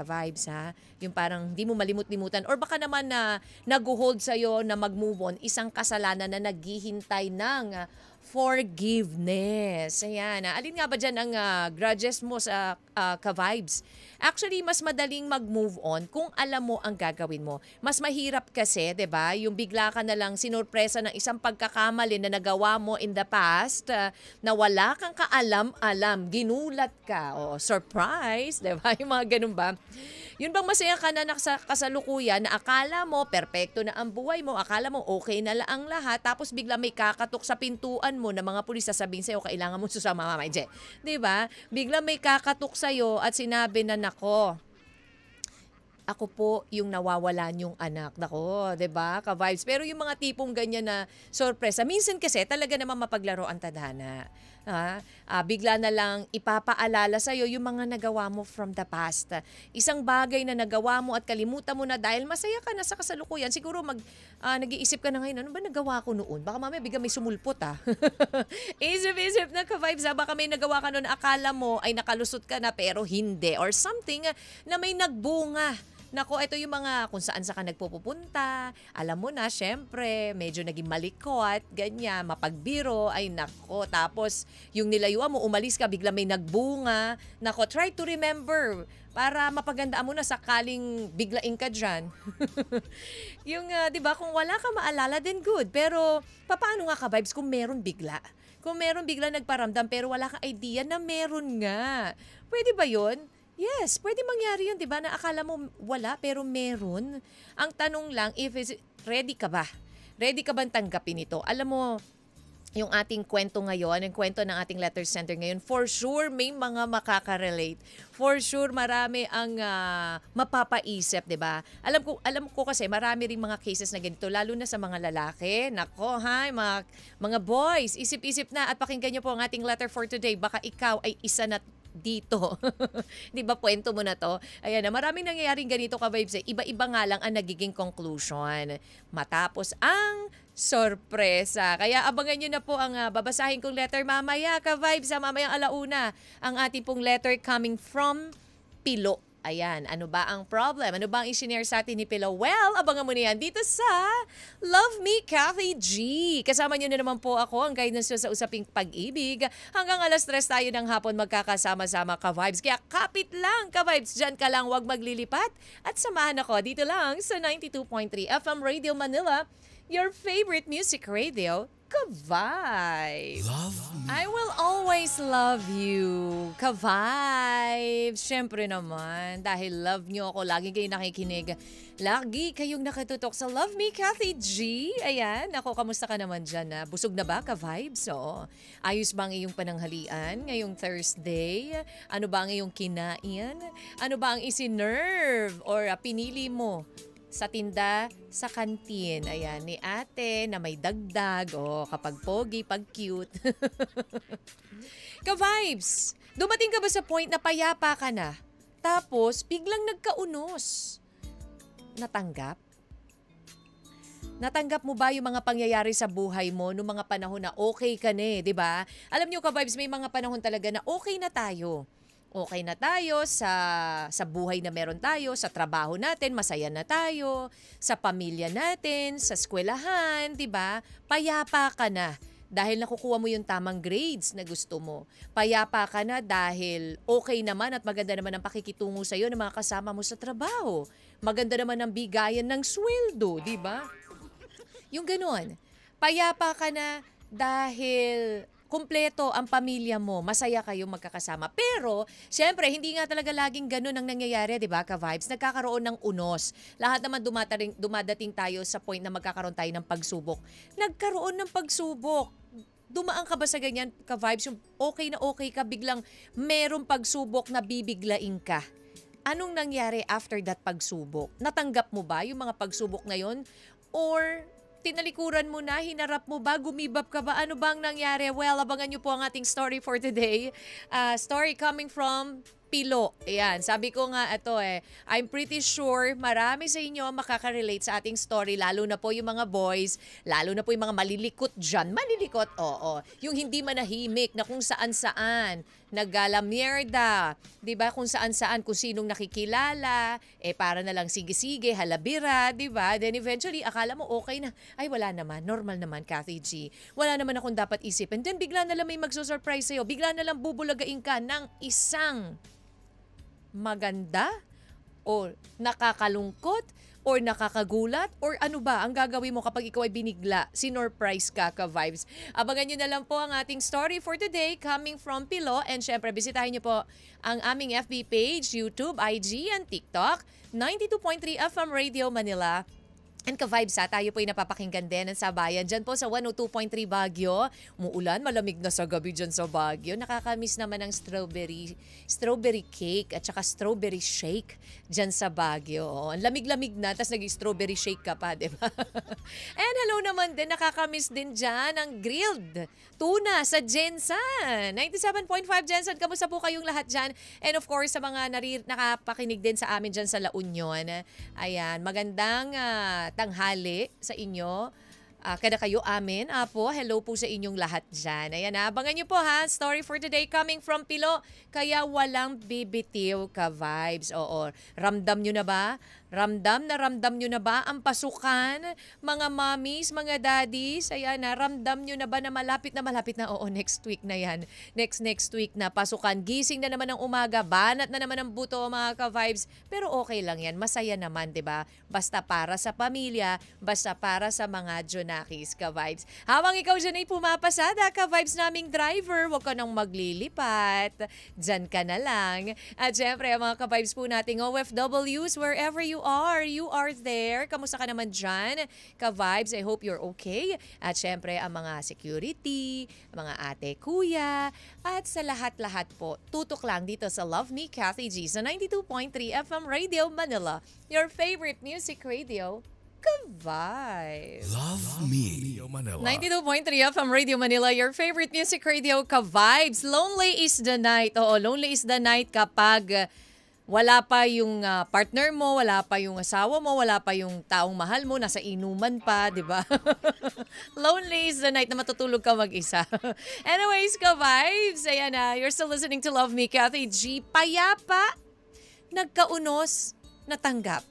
ka-vibes ha. Yung parang hindi mo malimut-limutan or baka naman na nag-hold sa'yo na mag-move on, isang kasalanan na naghihintay ng forgiveness. Ayan. Alin nga ba dyan ang grudges mo sa ka-vibes? Actually, mas madaling mag-move on kung alam mo ang gagawin mo. Mas mahirap kasi, 'di ba? Yung bigla ka na lang sinurpresa ng isang pagkakamali na nagawa mo in the past na wala kang kaalam-alam, ginulat ka, o surprise, 'di ba? Yung mga ganun ba? Yun bang masaya ka na sa kasalukuyan na akala mo perpekto na ang buhay mo, akala mo okay na lang ang lahat, tapos bigla may kakatok sa pintuan mo na mga pulis sasabihin sa'yo, kailangan mo susama, Mama Je. 'Di ba? Bigla may kakatok sa'yo at sinabi na, nako, ako po yung nawawalan yung anak. Nako, 'di ba? Ka-vibes. Pero yung mga tipong ganyan na sorpresa, minsan kasi talaga naman mapaglaro ang tadhana. Bigla na lang ipapaalala sa'yo yung mga nagawa mo from the past. Isang bagay na nagawa mo at kalimutan mo na dahil masaya ka na sa kasalukuyan. Siguro nag-iisip ka na ngayon, ano ba nagawa ko noon? Baka mamaya bigla may sumulpot Isip-isip na ka-vibes baka may nagawa ka noon, akala mo ay nakalusot ka na pero hindi. Or something na may nagbunga. Nako, ito yung mga kung saan ka nagpupunta. Alam mo na, syempre, medyo naging malikot, ganyan, mapagbiro, ay nako. Tapos, yung nilayuan mo, umalis ka, bigla may nagbunga. Nako, try to remember para mapagandaan mo na sakaling biglaing ka dyan. Yung, di ba, kung wala ka maalala, then good. Pero, paano nga ka, vibes, kung meron bigla? Kung meron bigla nagparamdam pero wala kang idea na meron nga. Pwede ba yun? Yes, pwede mangyari yun, di ba? Na akala mo wala, pero meron. Ang tanong lang, ready ka ba? Ready ka bang tanggapin ito? Alam mo, yung ating kwento ngayon, yung kwento ng ating letter center ngayon, for sure may mga makaka-relate. For sure marami ang mapapaisip, 'di ba? Alam ko kasi marami ring mga cases na ganito, lalo na sa mga lalaki. Nako, mga boys, isip-isip na at pakinggan niyo po ang ating letter for today. Baka ikaw ay isa na dito. 'Di ba kwento mo na 'to? Ayan na, maraming nangyayaring ganito ka-vibes. Iba-iba nga lang ang nagiging conclusion matapos ang sorpresa. Kaya abangan nyo na po ang babasahin kong letter mamaya ka-vibes, mamayang alauna. Ang ating pong letter coming from Pilo. Ayan, ano ba ang problem? Ano ba ang isinare sa atin ni Pilo? Well, abangan mo na yan dito sa Love Me, Kathy G. Kasama nyo na naman po ako, ang guidance nyo sa usaping pag-ibig. Hanggang 3:00 tayo ng hapon magkakasama-sama ka-vibes. Kaya kapit lang ka-vibes, dyan ka lang, huwag maglilipat. At samahan ako dito lang sa 92.3 FM Radio Manila, your favorite music radio, ka-vibes. Love me. I will always love you, ka-vibes. Siyempre naman, dahil love nyo ako, lagi kayo nakikinig. Lagi kayong nakatutok sa Love Me, Kathy G. Ayan, ako, kamusta ka naman dyan? Busog na ba, ka-vibes? So, ayos ba ang iyong pananghalian ngayong Thursday? Ano ba ang iyong kinain? Ano ba ang isinerve or pinili mo sa tinda, sa kantin? Ayan, ni ate na may dagdag. Kapag pogi, pag cute. Ka-vibes, dumating ka ba sa point na payapa ka na? Tapos, biglang nagkaunos. Natanggap? Natanggap mo ba yung mga pangyayari sa buhay mo noong mga panahon na okay ka na, di ba? Alam niyo ka-vibes, may mga panahon talaga na okay na tayo. Okay na tayo sa buhay na meron tayo, sa trabaho natin, masaya na tayo, sa pamilya natin, sa eskwelahan, 'di ba? Payapa ka na dahil nakukuha mo yung tamang grades na gusto mo. Payapa ka na dahil okay naman at maganda naman ang pakikitungo sa iyo ng mga kasama mo sa trabaho. Maganda naman ang bigayan ng sweldo, 'di ba? Yung ganoon. Payapa ka na dahil kumpleto ang pamilya mo, masaya kayong magkakasama. Pero, syempre, hindi nga talaga laging ganun ang nangyayari, di ba, ka-vibes? Nagkakaroon ng unos. Lahat naman dumadating tayo sa point na magkakaroon tayo ng pagsubok. Nagkaroon ng pagsubok. Dumaan ka ba sa ganyan, ka-vibes? Yung okay na okay ka, biglang merong pagsubok na bibiglain ka. Anong nangyari after that pagsubok? Natanggap mo ba yung mga pagsubok na yon? Or tinalikuran mo na, hinarap mo ba, gumibap ka ba? Ano bang nangyari? Well, abangan nyo po ang ating story for today. Story coming from Pilo. Ayan, sabi ko nga ito I'm pretty sure marami sa inyo makaka-relate sa ating story, lalo na po yung mga boys, lalo na po yung mga malilikot dyan. Malilikot, oo. Yung hindi manahimik na kung saan-saan, naggalamierda, di ba? Kung saan-saan, kung sinong nakikilala, para na lang sige-sige, halabira, di ba? Then eventually, akala mo okay na. Ay, wala naman. Normal naman, Kathy G. Wala naman akong dapat isipin. Then bigla na lang may magsusurprise sa'yo. Bigla na lang bubulagain ka ng isang maganda o nakakalungkot or nakakagulat or ano ba ang gagawin mo kapag ikaw ay binigla, sinurprise ka-vibes. Abangan nyo na lang po ang ating story for today coming from Pilo, and syempre bisitahin nyo po ang aming FB page, YouTube, IG, and TikTok, 92.3 FM Radio Manila. And ka-vibes tayo po ay napapakinggan din sa bayan. Diyan po sa 102.3 Baguio. Umuulan, malamig na sa gabi dyan sa Baguio. Nakakamiss naman ang strawberry cake at saka strawberry shake dyan sa Baguio. Ang lamig-lamig na, tapos naging strawberry shake ka pa, di ba? And hello naman din, nakakamiss din dyan ang grilled tuna sa Jensen. 97.5 Jensen, kamusta po kayong lahat dyan? And of course, sa mga nakapakinig din sa amin dyan sa La Union. Ayan, magandang tanghali sa inyo. Kada kayo amin. Apo, hello po sa inyong lahat dyan. Ayan, abangan nyo po ha. Story for today coming from Pilo. Kaya walang bibitiw ka-vibes. Oo, ramdam nyo na ba? Ramdam nyo na ba ang pasukan? Mga mommies, mga daddies, ayan na, ramdam nyo na ba na malapit na? Oo, next week na yan. Next week na pasukan. Gising na naman ng umaga, banat na naman ang buto mga ka-vibes. Pero okay lang yan, masaya naman, di ba? Basta para sa pamilya, basta para sa mga Jonakis ka-vibes. Habang ikaw dyan ay pumapasada, ka-vibes naming driver, huwag ka nang maglilipat. Dyan ka na lang. At syempre, ang mga ka-vibes po nating OFWs, wherever you are there. Kamusta ka naman dyan? Ka-vibes, I hope you're okay. At syempre, ang mga security, mga ate, kuya, at sa lahat-lahat po, tutok lang dito sa Love Me, Kathy G, sa 92.3 FM Radio Manila, your favorite music radio, ka-vibes. Love Me Manila. 92.3 FM Radio Manila, your favorite music radio, ka-vibes. Lonely is the night. Oo, lonely is the night kapag wala pa yung partner mo, wala pa yung asawa mo, wala pa yung taong mahal mo, nasa inuman pa, di ba? Lonely is the night na matutulog ka mag-isa. Anyways, ka-vibes, ayan na, you're still listening to Love Me, Kathy G. Payapa, nagkaunos, natanggap.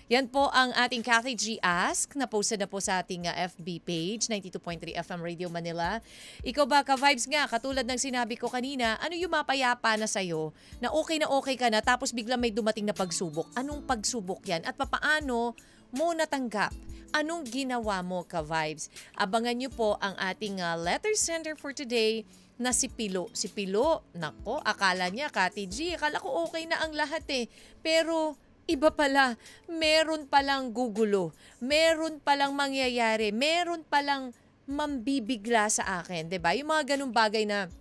Yan po ang ating Kathy G Ask na posted na po sa ating FB page, 92.3 FM Radio Manila. Ikaw ba, ka-vibes nga, katulad ng sinabi ko kanina, ano yung mapayapa na sa'yo, na okay ka na, tapos bigla may dumating na pagsubok? Anong pagsubok yan? At papaano mo natanggap? Anong ginawa mo, ka-vibes? Abangan nyo po ang ating letter sender for today, na si Pilo. Si Pilo, nako, akala niya, Kathy G, akala ko okay na ang lahat Pero iba pala, meron palang gugulo, meron palang mangyayari, meron palang mambibigla sa akin, 'di ba? Yung mga ganung bagay na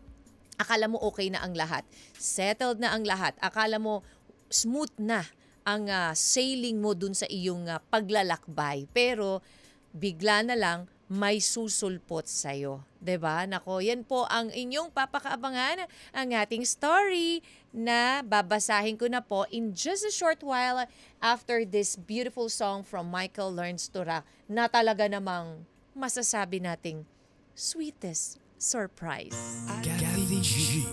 akala mo okay na ang lahat, settled na ang lahat, akala mo smooth na ang sailing mo dun sa iyong paglalakbay, pero bigla na lang may susulpot sa'yo. 'Di ba? Nako, yan po ang inyong papakaabangan, ang ating story na babasahin ko na po in just a short while after this beautiful song from Michael Learns to Rock na talaga namang masasabi nating sweetest surprise. Kathy G.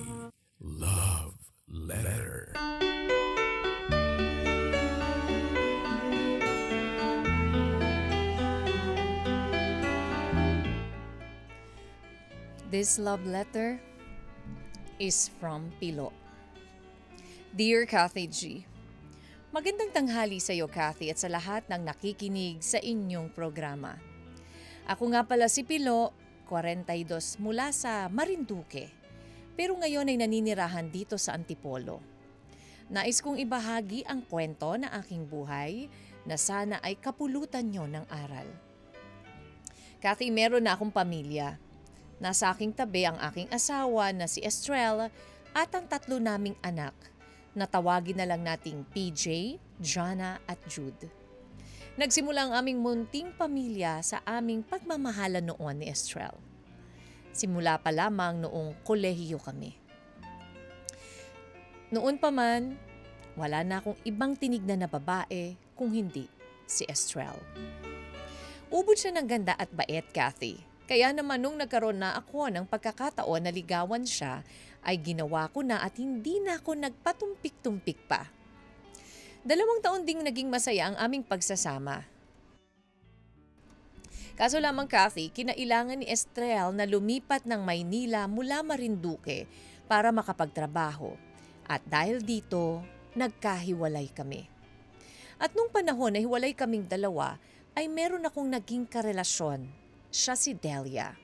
Love Letter. This love letter is from Pilo. Dear Kathy G, magandang tanghali sa iyo, Kathy, at sa lahat ng nakikinig sa inyong programa. Ako nga pala si Pilo, 42, mula sa Marinduque, pero ngayon ay naninirahan dito sa Antipolo. Nais kong ibahagi ang kwento na aking buhay na sana ay kapulutan nyo ng aral. Kathy, meron na akong pamilya. Nasa aking tabi ang aking asawa na si Estrella at ang 3 naming anak na tawagin na lang nating PJ, Jana at Jude. Nagsimula ang aming munting pamilya sa aming pagmamahalan noon ni Estrella. Simula pa lamang noong kolehiyo kami. Noon pa man, wala na akong ibang tinignan na babae kung hindi si Estrel. Ubod siya ng ganda at bait, Kathy. Kaya naman nung nagkaroon na ako ng pagkakataon na ligawan siya, ay ginawa ko na at hindi na ako nagpatumpik-tumpik pa. 2 taon ding naging masaya ang aming pagsasama. Kaso lamang, Kathy, kinailangan ni Estrel na lumipat ng Maynila mula Marinduque para makapagtrabaho. At dahil dito, nagkahiwalay kami. At nung panahon na hiwalay kaming dalawa, ay meron akong naging karelasyon. Siya si Delia.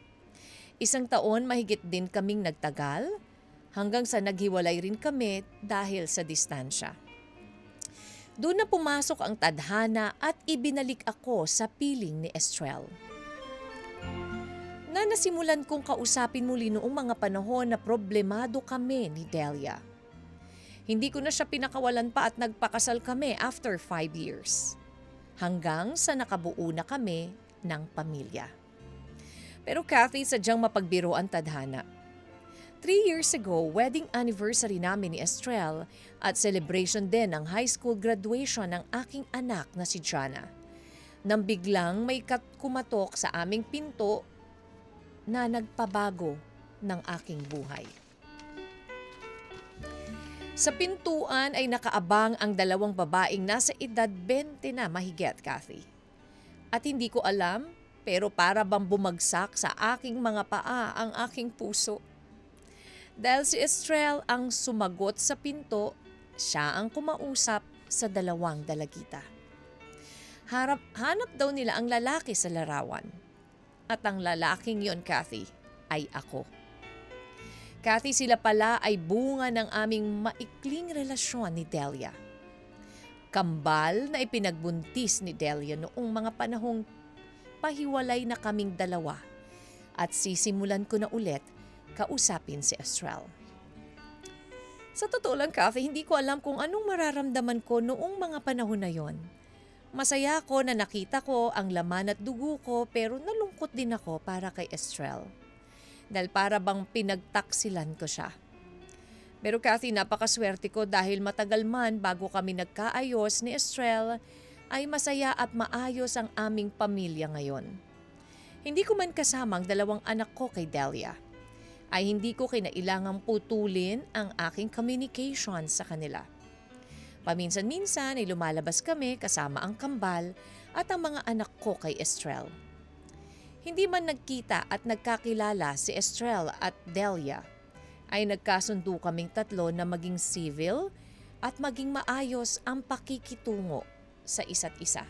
1 taon mahigit din kaming nagtagal hanggang sa naghiwalay rin kami dahil sa distansya. Doon na pumasok ang tadhana at ibinalik ako sa piling ni Estrel. Na nasimulan kong kausapin muli noong mga panahon na problemado kami ni Delia. Hindi ko na siya pinakawalan pa at nagpakasal kami after 5 years. Hanggang sa nakabuo na kami ng pamilya. Pero Kathy, sadyang mapagbiro ang tadhana. 3 years ago, wedding anniversary namin ni Estrel at celebration din ng high school graduation ng aking anak na si Jana. Nang biglang may kumatok sa aming pinto na nagpabago ng aking buhay. Sa pintuan ay nakaabang ang 2 babaeng nasa edad 20 na mahigit, Kathy. At hindi ko alam, pero para bang bumagsak sa aking mga paa ang aking puso. Dahil si Estrel ang sumagot sa pinto, siya ang kumausap sa 2 dalagita. Hanap daw nila ang lalaki sa larawan. At ang lalaking yon, Kathy, ay ako. Kathy, sila pala ay bunga ng aming maikling relasyon ni Delia. Kambal na ipinagbuntis ni Delia noong mga panahong pahiwalay na kaming 2 at sisimulan ko na ulit kausapin si Estrel. Sa totoo lang, Kathy, hindi ko alam kung anong mararamdaman ko noong mga panahon na yon. Masaya ako na nakita ko ang laman at dugo ko pero nalungkot din ako para kay Estrel. Dahil para bang pinagtaksilan ko siya. Pero Kathy, napakaswerte ko dahil matagal man bago kami nagkaayos ni Estrel ay masaya at maayos ang aming pamilya ngayon. Hindi ko man kasama ang 2 anak ko kay Delia. Ay hindi ko kinailangang putulin ang aking communication sa kanila. Paminsan-minsan ay lumalabas kami kasama ang kambal at ang mga anak ko kay Estrel. Hindi man nagkita at nagkakilala si Estrel at Delia, ay nagkasundo kaming 3 na maging civil at maging maayos ang pakikitungo sa isa't isa.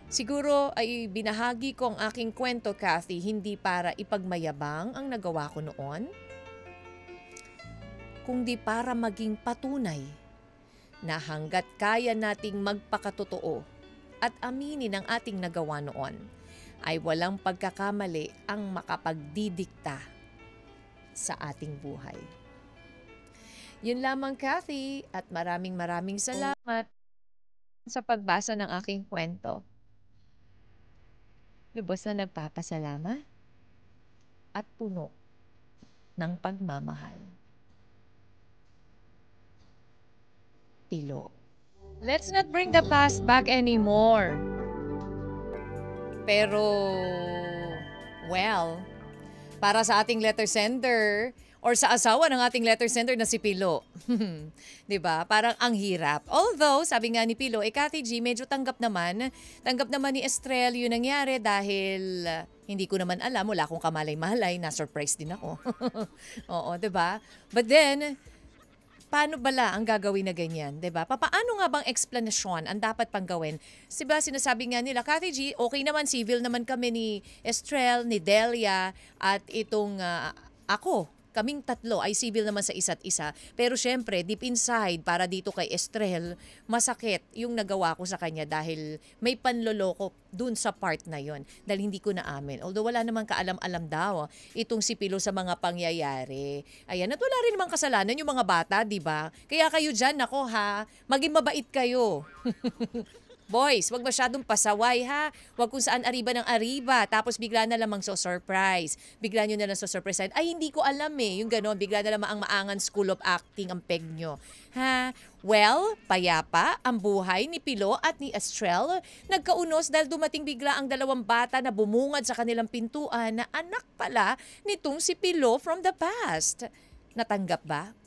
Siguro ay binahagi ko ang aking kwento, Kathy, hindi para ipagmayabang ang nagawa ko noon, kundi para maging patunay na hanggat kaya nating magpakatotoo at aminin ang ating nagawa noon, ay walang pagkakamali ang makapagdidikta sa ating buhay. Yun lamang, Kathy, at maraming salamat sa pagbasa ng aking kwento. Lubos na nagpapasalamat at puno ng pagmamahal. Tilo. Let's not bring the past back anymore. Pero, well, para sa ating letter sender or sa asawa ng ating letter sender na si Pilo. 'Di ba? Parang ang hirap. Although, sabi nga ni Pilo, Kathy G, medyo tanggap naman ni Estrel yung nangyari dahil hindi ko naman alam, wala akong kamalay-malay, na-surprise din ako. Oo, 'di ba? But then, paano bala ang gagawin na ganyan, 'di ba? Paano nga bang explanation ang dapat pang gawin? Diba sinasabi nga nila, Kathy G, okay naman, civil naman kami ni Estrel, ni Delia, at itong ako. Kaming 3 ay civil naman sa isa't isa. Pero syempre, deep inside, para dito kay Estrel, masakit yung nagawa ko sa kanya dahil may panloloko dun sa part na yon. Dahil hindi ko naamin. Although wala namang kaalam-alam daw itong si Pilo sa mga pangyayari. Ayan, at wala rin namang kasalanan yung mga bata, di ba? Kaya kayo dyan, nako ha, maging mabait kayo. Boys, wag masyadong pasaway ha. Wag kung saan ariba ng ariba. Tapos bigla na lamang surprise. Bigla nyo na lang surprise. Ay, hindi ko alam eh. Yung ganon, bigla na lamang ang maangan school of acting ang peg nyo. Ha? Well, payapa ang buhay ni Pilo at ni Estrel. Nagkaunos dahil dumating bigla ang dalawang bata na bumungad sa kanilang pintuan na anak pala nitong si Pilo from the past. Natanggap ba?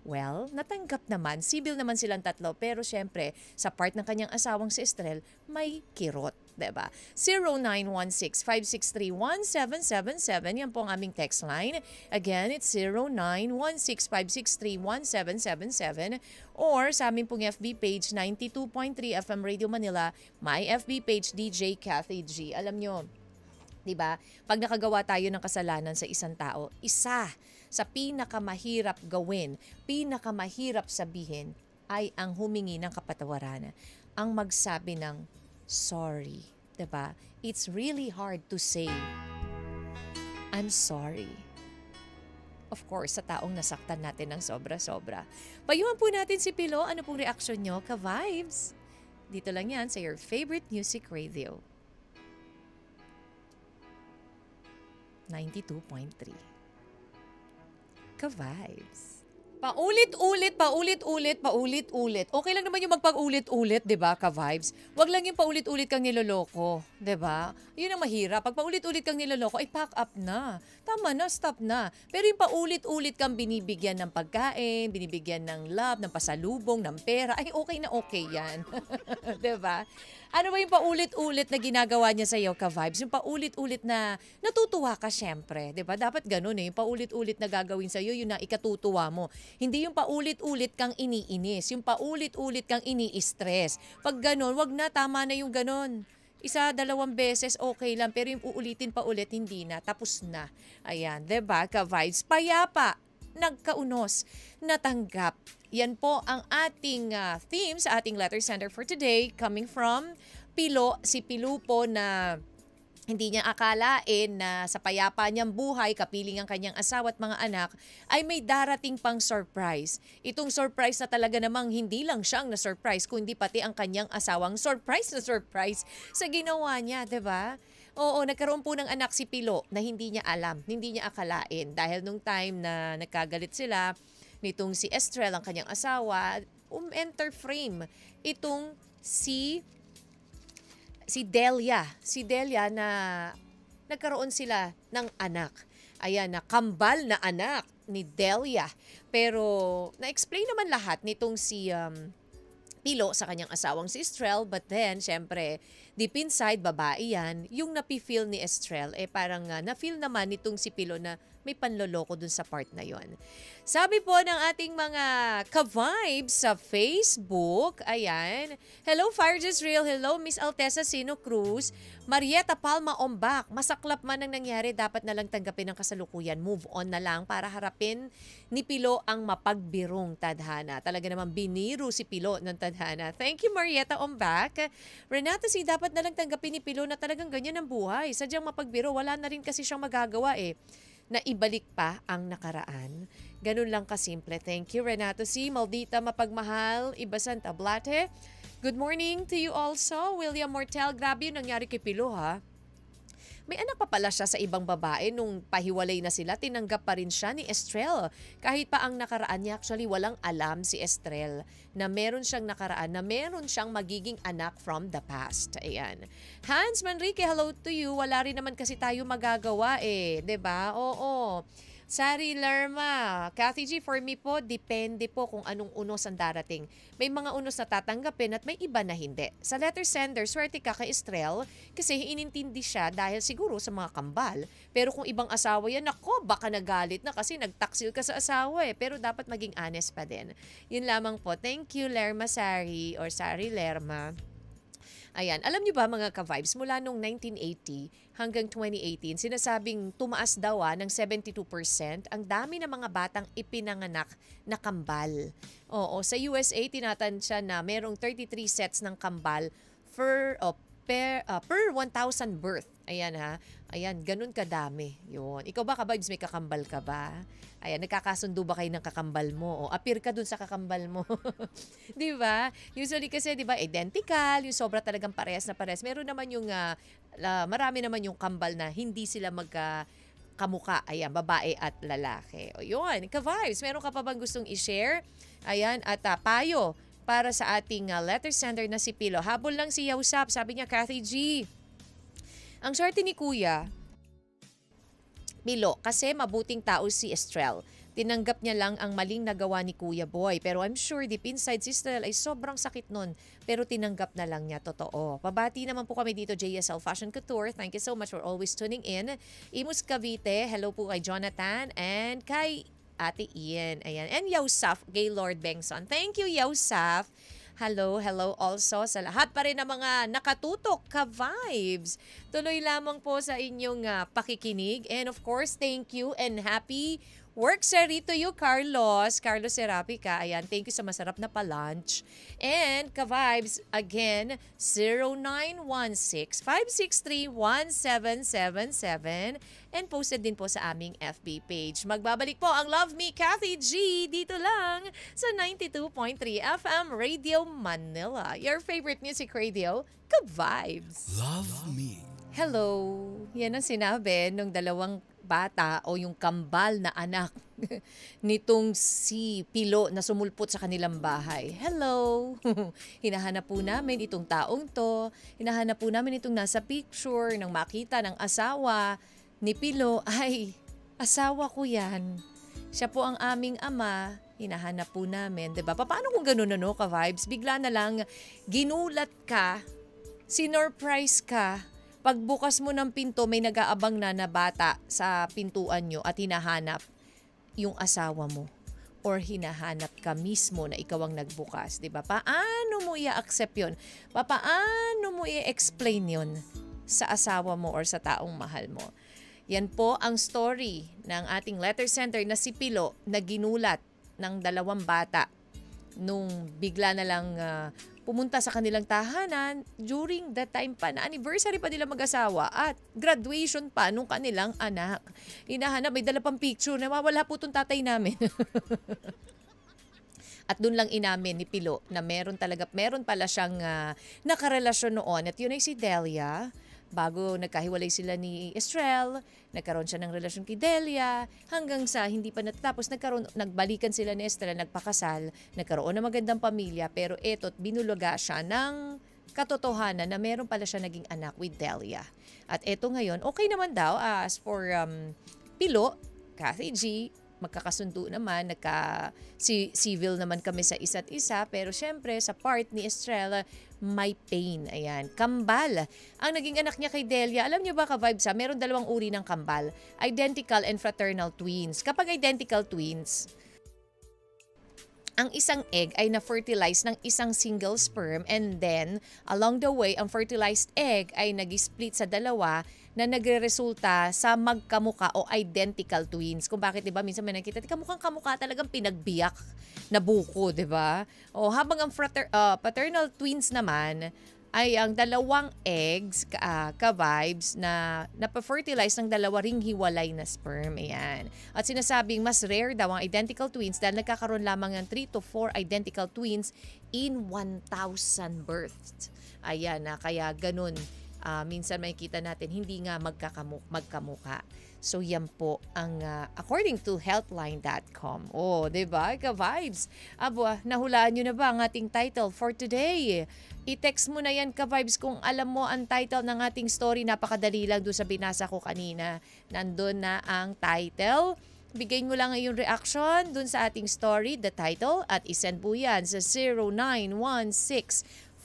Well, natanggap naman. Civil naman silang tatlo. Pero syempre, sa part ng kanyang asawang si Estrel, may kirot. Diba? 0916-563-1777. Yan po ang aming text line. Again, it's 0916-563-1777. Or sa aming pong FB page, 92.3 FM Radio Manila, my FB page, DJ Cathy G. Alam nyo, diba? Pag nakagawa tayo ng kasalanan sa isang tao, isa sa pinakamahirap gawin, pinakamahirap sabihin ay ang humingi ng kapatawaran. Ang magsabi ng sorry. Diba? It's really hard to say, I'm sorry. Of course, sa taong nasaktan natin ng sobra-sobra. Payuhan po natin si Pilo. Ano pong reaksyon nyo? Ka-vibes. Dito lang yan sa your favorite music radio. 92.3. Ka-vibes. Paulit-ulit. Okay lang naman yung magpag-ulit-ulit, 'di ba, ka-vibes? Wag lang yung paulit-ulit kang niloloko, 'di ba? 'Yun ang mahirap. Pag paulit-ulit kang niloloko, ay pack up na. Tama na, stop na. Pero yung paulit-ulit kang binibigyan ng pagkain, binibigyan ng love, ng pasalubong, ng pera, ay okay na okay 'yan. 'Di ba? Ano ba yung paulit-ulit na ginagawa niya sa iyo, ka-vibes? Yung paulit-ulit na natutuwa ka syempre, 'di ba? Dapat ganoon eh, yung paulit-ulit na gagawin sa iyo, yun na ikatutuwa mo. Hindi yung paulit-ulit kang iniinis, yung paulit-ulit kang ini-stress. Pag ganoon, wag na, tama na yung ganoon. Isa, dalawang beses, okay lang. Pero yung uulitin pa ulit, hindi na. Tapos na. Ayan, 'di ba, ka-vibes? Payapa, nagkaunos, natanggap. Yan po ang ating theme sa ating letter sender for today, coming from Pilo. Si Pilo po na hindi niya akalain na sa payapa niyang buhay, kapiling ang kanyang asawa at mga anak, ay may darating pang surprise. Itong surprise na talaga namang hindi lang siyang na-surprise, kundi pati ang kanyang asawang surprise sa ginawa niya, 'di ba? Oo, nagkaroon po ng anak si Pilo na hindi niya alam, hindi niya akalain. Dahil nung time na nagkagalit sila, nitong si Estrel, ang kanyang asawa, enter frame itong si Delia. Si Delia na nagkaroon sila ng anak. Ayan, na kambal na anak ni Delia. Pero na-explain naman lahat nitong si Pilo sa kanyang asawang si Estrel, but then, syempre, deep inside, babae yan, yung napi-feel ni Estrel, parang na-feel naman nitong si Pilo na may panloloko dun sa part na yon. Sabi po ng ating mga ka-vibes sa Facebook, ayan, hello Fire Just Real, hello Miss Altesa Sino Cruz, Marieta Palma Ombak, masaklap man ang nangyari, dapat na lang tanggapin ang kasalukuyan, move on na lang para harapin ni Pilo ang mapagbirong tadhana. Talaga naman biniro si Pilo ng tadhana. Thank you Marieta Ombak. Renata, dapat na lang tanggapin ni Pilo na talagang ganyan ang buhay. Sadyang mapagbiro, wala na rin kasi siyang magagawa na ibalik pa ang nakaraan. Ganun lang kasimple. Thank you, Renato C. Maldita Mapagmahal, Ibasan Tablate. Good morning to you also, William Mortel. Grabe yung nangyari kay Pilo, ha? May anak pa pala siya sa ibang babae. Nung pahiwalay na sila, tinanggap pa rin siya ni Estrel. Kahit pa ang nakaraan niya, actually walang alam si Estrel na meron siyang nakaraan, na meron siyang magiging anak from the past. Ayan. Hans Manrique, hello to you. Wala rin naman kasi tayo magagawa 'di ba? Oo. Sari Lerma, Cathy G, for me po, depende po kung anong unos ang darating. May mga unos na tatanggapin at may iba na hindi. Sa letter sender, swerte ka kay Estrel kasi inintindi siya dahil siguro sa mga kambal. Pero kung ibang asawa yan, ako, baka nagalit na kasi nagtaksil ka sa asawa Pero dapat maging honest pa din. Yun lamang po. Thank you, Lerma Sari or Sari Lerma. Ayan, alam niyo ba mga ka-vibes, mula nung 1980 hanggang 2018, sinasabing tumaas daw ng 72% ang dami ng mga batang ipinanganak na kambal. Oo, sa USA, tinatansya na merong 33 sets ng kambal per 1,000 birth Ayan ha. Ayan, ganun kadami. Yun. Ikaw ba, ka-vibes, may kakambal ka ba? Ayan, nagkakasundo ba kayo ng kakambal mo? O appear ka dun sa kakambal mo. Di ba? Usually kasi, di ba, identical, yung sobra talagang parehas na parehas. Meron naman yung, marami naman yung kambal na hindi sila kamuka. Ayan, babae at lalaki. O yun, ka-vibes, meron ka pa bang gustong i-share? Ayan, at payo para sa ating letter sender na si Pilo. Habol lang si Yausap, sabi niya, Kathy G. Ang swerte ni Kuya, Pilo, kasi mabuting tao si Estrel. Tinanggap niya lang ang maling nagawa ni Kuya Boy. Pero I'm sure deep inside si Estrel ay sobrang sakit nun. Pero tinanggap na lang niya, totoo. Pabati naman po kami dito, JSL Fashion Couture. Thank you so much for always tuning in. Imus Cavite, hello po kay Jonathan and kay Ate Ian. Ayan. And Yausaf, Gaylord Bengson. Thank you, Yausaf. Hello also sa lahat pa rin ng mga nakatutok ka-vibes. Tuloy lamang po sa inyong pakikinig. And of course, thank you and happy work Seri to you, Carlos. Carlos Serapica. Ayan, thank you sa masarap na pa-lunch. And ka-vibes, again, 0916-563-1777 and posted din po sa aming FB page. Magbabalik po ang Love Me, Kathy G, dito lang sa 92.3 FM Radio Manila. Your favorite music radio, ka-vibes. Love me. Hello. Yan ang sinabi nung dalawang bata o yung kambal na anak nitong si Pilo na sumulpot sa kanilang bahay. Hello! Hinahanap po namin itong taong to. Hinahanap po namin itong nasa picture nang makita ng asawa ni Pilo. Ay, asawa ko yan. Siya po ang aming ama. Hinahanap po namin. Diba? Paano kung ganun ka-vibes? Bigla na lang ginulat ka, sinurprise ka. Pagbukas mo ng pinto, may nag-aabang na bata sa pintuan nyo at hinahanap yung asawa mo. Or hinahanap ka mismo na ikaw ang nagbukas. Diba? Paano mo i-accept yun? Paano mo i-explain yun sa asawa mo or sa taong mahal mo? Yan po ang story ng ating letter sender na si Pilo na ginulat ng dalawang bata nung bigla na lang pumunta sa kanilang tahanan during that time pa na anniversary pa nila mag-asawa at graduation pa nung kanilang anak. Hinahanap, may dala pang picture, nawawala po itong tatay namin. At doon lang inamin ni Pilo na meron pala siyang nakarelasyon noon at yun ay si Delia. Bago nagkahiwalay sila ni Estrel, nagkaroon siya ng relasyon kay Delia, hanggang sa hindi pa natatapos, nagbalikan sila ni Estrel, nagpakasal, nagkaroon ng magandang pamilya, pero eto't binulaga siya ng katotohanan na meron pala siya naging anak with Delia. At eto ngayon, okay naman daw, as for Pilo, Kathy G, magkakasundo naman, civil naman kami sa isa't isa, pero syempre sa part ni Estrella, may pain. Ayan, kambal. Ang naging anak niya kay Delia, alam niyo ba ka-vibes meron dalawang uri ng kambal, identical and fraternal twins. Kapag identical twins, ang isang egg ay na-fertilize ng isang single sperm and then along the way, ang fertilized egg ay nag-split sa dalawa na nagre-resulta sa magkamuka o identical twins. Kung bakit, 'di ba, minsan may nakita, kamukhang kamukha, talagang pinagbiyak na buko, 'di ba? O habang ang paternal twins naman ay ang dalawang eggs, ka-vibes, na napafertilize ng dalawa ring hiwalay na sperm. Ayan. At sinasabing mas rare daw ang identical twins dahil nagkakaroon lamang ng 3 to 4 identical twins in 1,000 births. Ayan na, kaya ganun. Minsan makikita natin hindi nga magkamuka. So yan po ang according to healthline.com. Oh, 'di ba? Ka-vibes. Nahulaan niyo na ba ang ating title for today? I-text mo na yan, ka-vibes, kung alam mo ang title ng ating story. Napakadali lang doon sa binasa ko kanina. Nandun na ang title. Bigay mo lang yung reaction doon sa ating story, the title, at isend po yan sa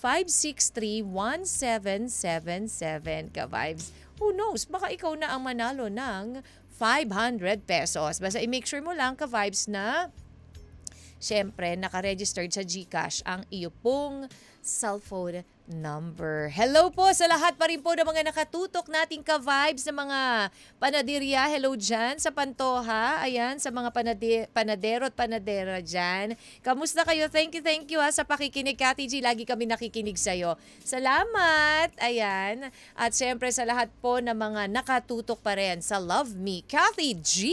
0916-563-1777, ka-vibes. Who knows, baka ikaw na ang manalo ng 500 pesos. Basta i-make sure mo lang, ka-vibes, na syempre naka-registered sa GCash ang iyo pong cellphone number. Hello po sa lahat pa rin po ng mga nakatutok nating ka-vibes ng mga panaderia. Hello dyan sa Pantoha. Ayan, sa mga panadero at panadera dyan. Kamusta kayo? Thank you sa pakikinig. Cathy G, lagi kami nakikinig sa'yo. Salamat! Ayan. At syempre sa lahat po ng mga nakatutok pa rin sa Love Me, Cathy G.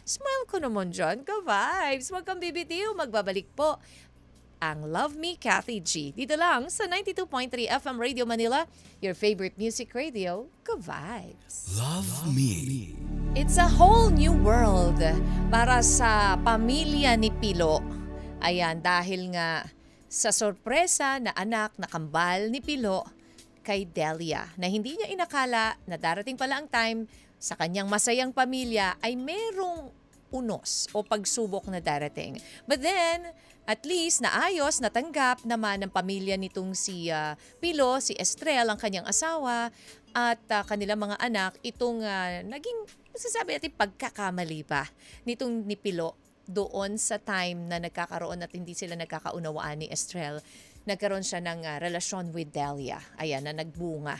Smile ko naman dyan, ka-vibes. Huwag kang bibitiw. Magbabalik po ang Love Me, Cathy G. Dito lang sa 92.3 FM Radio Manila, your favorite music radio, ka-vibes. Love me. It's a whole new world para sa pamilya ni Pilo. Ayan, dahil nga sa sorpresa na anak na kambal ni Pilo kay Delia na hindi niya inakala na darating pala ang time sa kanyang masayang pamilya ay merong unos o pagsubok na darating. But then, at least naayos, natanggap naman ng pamilya nitong si Pilo, si Estrel, ang kanyang asawa, at kanilang mga anak, itong naging, masasabi natin, pagkakamali pa nitong ni Pilo doon sa time na nagkakaroon at hindi sila nagkakaunawaan ni Estrel. Nagkaroon siya ng relasyon with Delia. Ayan, na nagbunga.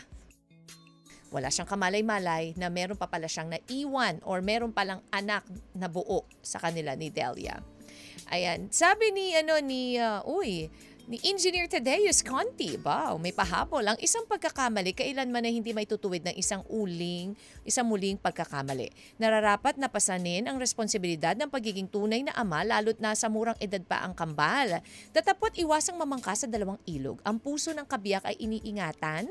Wala siyang kamalay-malay na meron pa pala siyang naiwan or meron palang anak na buo sa kanila ni Delia. Ayan, sabi ni Engineer Tadeus Conti, wow, may pahabol. Ang isang pagkakamali, kailanman na hindi may tutuwid ng isang muling pagkakamali. Nararapat na pasanin ang responsibilidad ng pagiging tunay na ama, lalo't na sa murang edad pa ang kambal. Datapot iwasang mamangka sa dalawang ilog. Ang puso ng kabiyak ay iniingatan,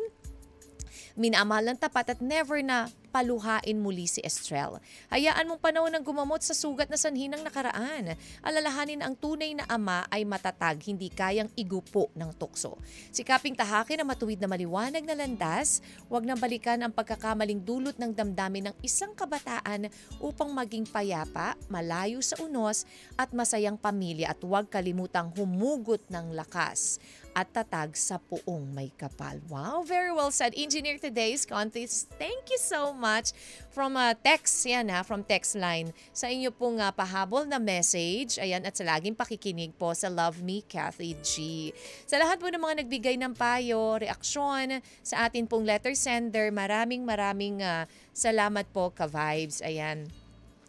minamahal ng tapat at never na paluhain muli si Estrel. Hayaan mong panahon ng gumamot sa sugat na sanhi ng nakaraan. Alalahanin ang tunay na ama ay matatag, hindi kayang igupo ng tukso. Sikaping tahakin ang matuwid na maliwanag na landas, huwag nang balikan ang pagkakamaling dulot ng damdamin ng isang kabataan upang maging payapa, malayo sa unos at masayang pamilya, at huwag kalimutang humugot ng lakas at tatag sa puong may kapal. Wow, very well said. Engineer Today's Contest, thank you so much. From text, from text line, sa inyo pong pahabol na message. Ayan, at sa laging pakikinig po sa Love Me, Cathy G. Sa lahat po ng mga nagbigay ng payo, reaksyon sa atin pong letter sender, maraming salamat po, ka-vibes. Ayan,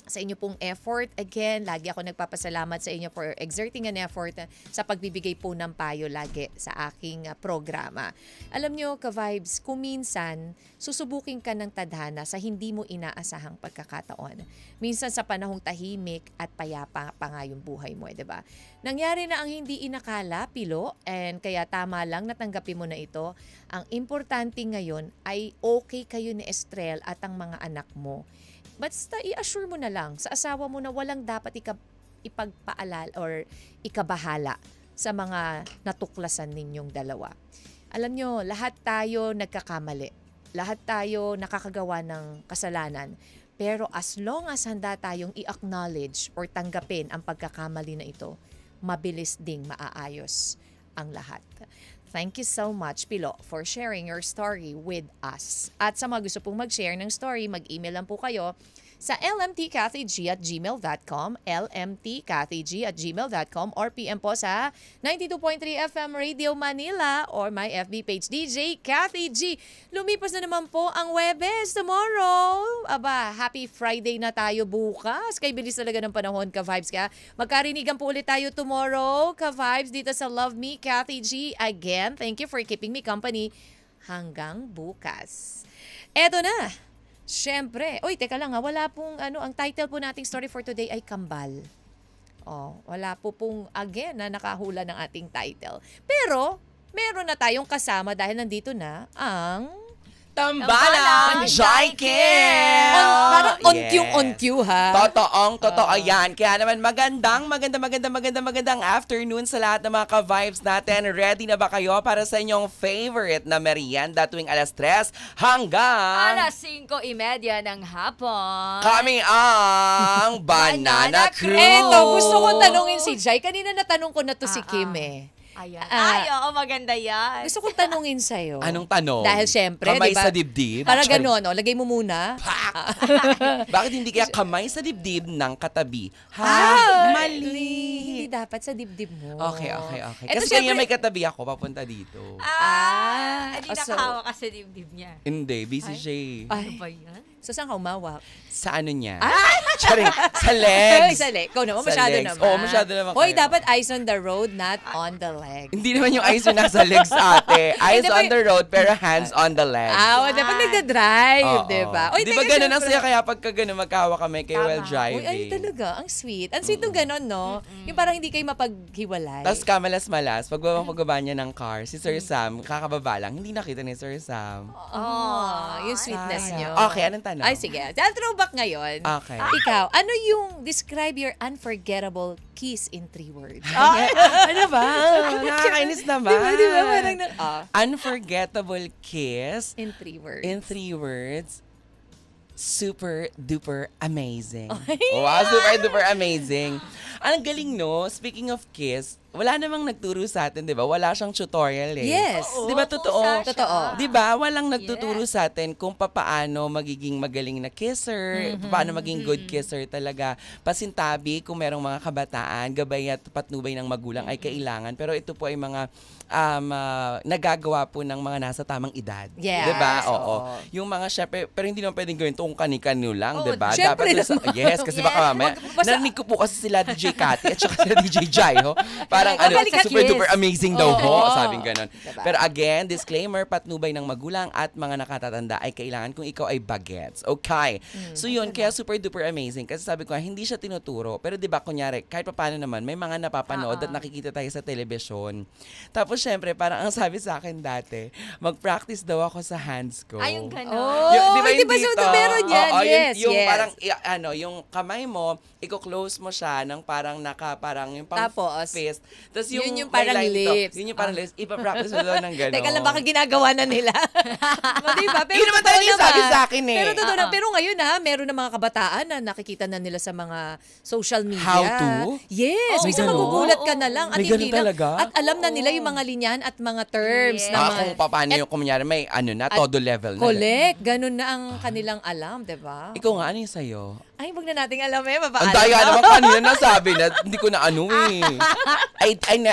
sa inyo pong effort. Again, lagi ako nagpapasalamat sa inyo for exerting an effort sa pagbibigay po ng payo lagi sa aking programa. Alam nyo, ka-vibes, kung minsan, susubukin ka ng tadhana sa hindi mo inaasahang pagkakataon. Minsan sa panahong tahimik at payapa pa nga yung buhay mo, diba? Nangyari na ang hindi inakala, Pilo, and kaya tama lang natanggapin mo na ito. Ang importante ngayon ay okay kayo ni Estrel at ang mga anak mo. Basta i-assure mo na lang sa asawa mo na walang dapat ipagpaalala or ikabahala sa mga natuklasan ninyong dalawa. Alam nyo, lahat tayo nagkakamali. Lahat tayo nakakagawa ng kasalanan. Pero as long as handa tayong i-acknowledge or tanggapin ang pagkakamali na ito, mabilis ding maaayos ang lahat. Thank you so much, Pilo, for sharing your story with us. At sa mga gusto pong mag-share ng story, mag-email lang po kayo sa lmtcathyg@gmail.com, lmtcathyg@gmail.com, or PM po sa 92.3 FM Radio Manila or my FB page, DJ Cathy G. Lumipas na naman po ang Huwebes tomorrow. Aba, happy Friday na tayo bukas. Kay bilis talaga ng panahon, ka-vibes ka. Magkarinigan po ulit tayo tomorrow, ka-vibes, dito sa Love Me, Cathy G. Again, thank you for keeping me company hanggang bukas. Eto na. Siyempre. Uy, teka lang wala pong ang title po nating story for today ay Kambal. Wala po pong again na nakahula ng ating title. Pero, meron na tayong kasama dahil nandito na ang Tambalang Jaikel! Parang on cue ha? Totoo yan. Kaya naman magandang afternoon sa lahat ng mga ka-vibes natin. Ready na ba kayo para sa inyong favorite na merienda tuwing alas 3 hanggang alas 5:30 ng hapon? kami ang Banana Crew! Eto, gusto ko tanungin si Jai. Kanina natanong ko na to si Kim eh. Ayan. Oo, maganda yan. Gusto kong tanungin sa'yo. Anong tanong? Dahil syempre, kamay diba? sa dibdib? Para gano'n, lagay mo muna. Bakit hindi kaya kamay sa dibdib ng katabi? Mali. Hindi dapat dapat sa dibdib mo. Okay. Eto, Kasi kanya syempre- may katabi ako, papunta dito. Hindi so- nakahawa ka sa dibdib niya. Hindi, busy siya eh. Ano ba yan? So, saan ka umawak? Sa ano niya? Charing, sa legs. Sa legs. Ikaw naman, Sa masyado legs. naman. Oo, masyado naman Hoy, kayo. dapat eyes on the road, not on the leg. Hindi naman yung eyes yung nasa legs, ate. Eyes Hindi, on pero- the road, pero hands on the legs. Dapat nagda-drive, Oo. di ba? Oy, Di ba teka, ganun ang syempre- saya kaya pagka ganun magkahawa kami kay while Tama. driving. Uy, ay talaga, ang sweet. Ang sweet nung ganun, no? Yung parang hindi kayo mapaghiwalay. Tapos kamalas-malas, pagbaba niya ng car, si Sir Sam, kakababa lang, hindi nakita ni Sir Sam. Yung sweetness Sayang. nyo. Okay, anong tanong? Ay, sige. Dahil throwback ngayon. Okay. Ikaw, ano yung describe your unforgettable kiss in 3 words? Ano ba? Nakakainis naman. Di ba? Parang Unforgettable kiss in 3 words. in 3 words. Super duper amazing. Wow, super duper amazing. Ang galing, no? Speaking of kiss, wala namang nagturo sa atin, di ba? Wala siyang tutorial eh. Yes. Di ba totoo? Totoo. Di ba? Walang nagtuturo sa atin kung paano magiging magaling na kisser, paano maging good kisser talaga. Pasintabi kung merong mga kabataan, gabay at patnubay ng magulang ay kailangan. Pero ito po ay mga nagagawa po ng mga nasa tamang edad. Yes. Di ba? Oo. Oo. Yung mga syempre, pero hindi naman pwedeng gawin ito kung kani-kanyo lang, di ba? syempre Dapat naman. yes, kasi baka mamaya, narinig ko po kasi sila DJ Cathy at saka sila DJ Jai, ho? Parang Magaling ka super kiss. duper amazing daw, ho? Oo. Sabing ganon. Diba? Pero again, disclaimer, patnubay ng magulang at mga nakatatanda ay kailangan kung ikaw ay bagets. Okay. So yun, kaya super duper amazing. Kasi sabi ko, hindi siya tinuturo. Pero di ba, kunyari, kahit pa paano naman, may mga napapanood at nakikita tayo sa telebisyon. Tapos syempre, parang ang sabi sa akin dati, mag-practice daw ako sa hands ko. Ay, yung gano'n. Oh, Di ba di yung ba dito? so meron yan? Oo, Yes, yung yes. parang, yung kamay mo, i-close mo siya ng parang parang yung pang Tapos, fist. Tapos yun yung parang may line to. lips. Yun yung parang lips. Ipa-practice mo daw ng gano'n. Teka lang, baka ginagawa na nila. Di ba? Yun naman talaga yung sabi sa akin eh. Pero totoo na, pero ngayon meron na mga kabataan na nakikita na nila sa mga social media. How to? Yes. May Minsan ganun? magugulat ka na lang. At May hindi ganun lang. talaga? At alam na nila yung mga linyan at mga terms. Yes. Na mga, Kung paano yung kunyari may todo level na. Collect. Ganun na ang kanilang alam, di ba? Ikaw nga, ano yung sa'yo? Ay, wag na nating alam Ang mapaalam daya na. naman kanina nasabi na hindi ko na ano eh.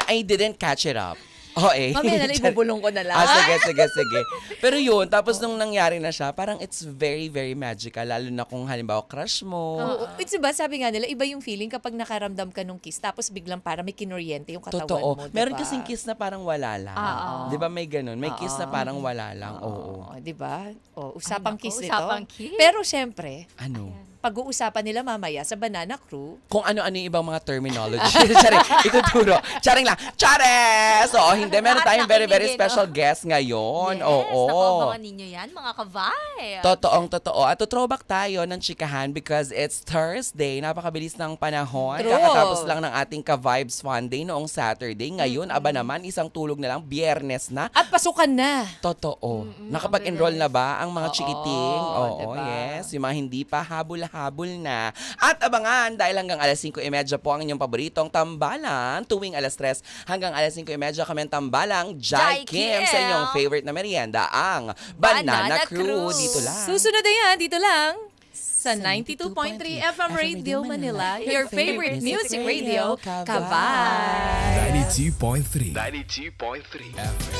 I didn't catch it up. Oh, eh. Mamaya na lang, ibubulong ko na lang. Sige. Pero yun, tapos nung nangyari na siya, parang it's very, very magical. Lalo na kung halimbawa crush mo. Oo. It's ba, sabi nga nila, iba yung feeling kapag nakaramdam ka nung kiss, tapos biglang para may kinuryente yung katawan Totoo. mo, diba? Meron kasing kiss na parang wala lang. Oo. Di ba may ganun? May kiss na parang wala lang. Oo. Di ba? Usapang Ay, naku, kiss ito. usapang kiss. Pero syempre, Ano? pag-uusapan nila mamaya sa Banana Crew. Kung ano-ano yung ibang mga terminology. Charing, ituturo. Charing lang. Chares! Oo, hindi. Meron Lahat tayong very, very nakikinig, special guest ngayon. Yes, Oo. naku, ninyo yan, mga ka-vibe. Totoo. At throwback tayo ng chikahan because it's Thursday. Napakabilis ng panahon. True. Kakatapos lang ng ating ka-Vibes Fun Day noong Saturday. Ngayon, aba naman, isang tulog na lang. Biyernes na. At pasukan na. Totoo. Nakapag-enroll na ba ang mga chikiting? Oo, diba? yes. Yung mga hindi pa, habol na. At abangan, dahil hanggang alas 5:30 po ang inyong paboritong tambalan. Tuwing alas 3 hanggang alas 5:30 kami ang tambalang Jai Jai Kim Kim. sa inyong favorite na merienda, ang Banana, Banana Crew. Crew. Dito lang. Susunod na yan, dito lang. Sa 92.3 FM Radio Manila, your favorite music radio, Kavay. 92.3 FM.